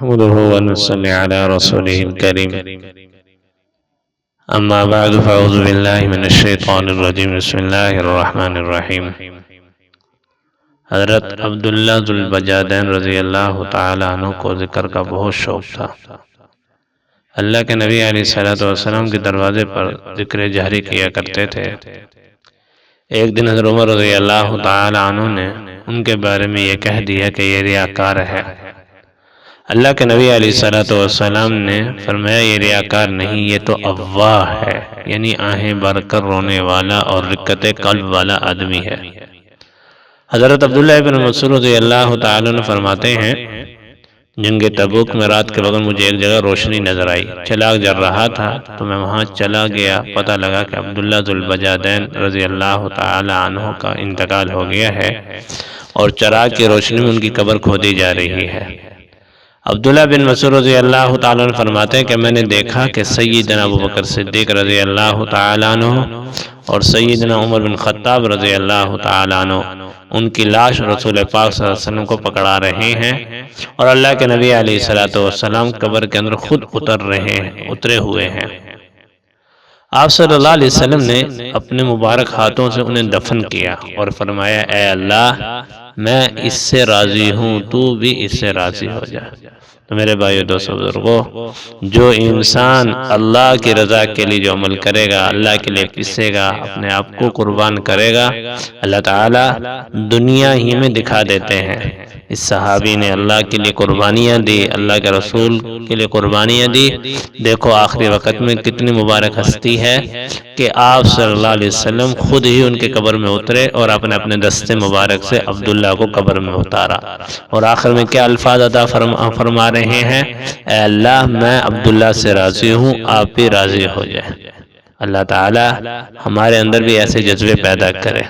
نحمده ونصلي على رسوله الكريم اما بعد فاعوذ باللہ من الشیطان الرجیم بسم اللہ الرحمن الرحیم۔ حضرت عبداللہ ذو البجادین رضی اللہ تعالیٰ عنہ کو ذکر کا بہت شوق تھا۔ اللہ کے نبی علیہ السلام کے دروازے پر ذکر جہری کیا کرتے تھے۔ ایک دن حضرت عمر رضی اللہ تعالیٰ عنہ نے ان کے بارے میں یہ کہہ دیا کہ یہ ریاکار ہے۔ اللہ کے نبی علیہ السلام نے فرمایا یہ ریاکار نہیں، یہ تو اواہ ہے، یعنی آہیں بھر کر رونے والا اور رقت قلب والا آدمی ہے۔ حضرت عبداللہ بن مسعود رضی اللہ تعالیٰ عنہ فرماتے ہیں جنگ تبوک میں رات کے وقت مجھے ایک جگہ روشنی نظر آئی، چراغ جل رہا تھا تو میں وہاں چلا گیا، پتہ لگا کہ عبداللہ ذو البجادین رضی اللہ تعالیٰ عنہ کا انتقال ہو گیا ہے اور چراغ کی روشنی میں ان کی قبر کھودی جا رہی ہے۔ عبداللہ بن مسعود رضی اللہ تعالیٰ عنہ فرماتے ہیں کہ میں نے دیکھا کہ سیدنا ابوبکر صدیق رضی اللہ تعالیٰ عنہ اور سیدنا عمر بن خطاب رضی اللہ تعالیٰ عنہ ان کی لاش رسول پاک صلی اللہ علیہ وسلم کو پکڑا رہے ہیں اور اللہ کے نبی علیہ السلام قبر کے اندر خود اترے ہوئے ہیں۔ آپ صلی اللہ علیہ وسلم نے اپنے مبارک ہاتھوں سے انہیں دفن کیا اور فرمایا اے اللہ میں اس سے راضی ہوں، تو بھی اس سے راضی ہو جا۔ تو میرے بھائیو دوستو بزرگو، جو انسان اللہ کی رضا کے لیے جو عمل کرے گا، اللہ کے لیے پسے گا، اپنے آپ کو قربان کرے گا، اللہ تعالیٰ دنیا ہی میں دکھا دیتے ہیں۔ اس صحابی نے اللہ کے لیے قربانیاں دی، اللہ کے رسول کے لیے قربانیاں دی۔ دیکھو آخری وقت میں کتنی مبارک ہستی ہے کہ آپ صلی اللہ علیہ وسلم خود ہی ان کے قبر میں اترے اور اپنے دستے مبارک سے عبداللہ کو قبر میں اتارا، اور آخر میں کیا الفاظ عطا فرما رہے ہیں؟ اے اللہ میں عبداللہ سے راضی ہوں، آپ بھی راضی ہو جائیں۔ اللہ تعالی ہمارے اندر بھی ایسے جذبے پیدا کرے۔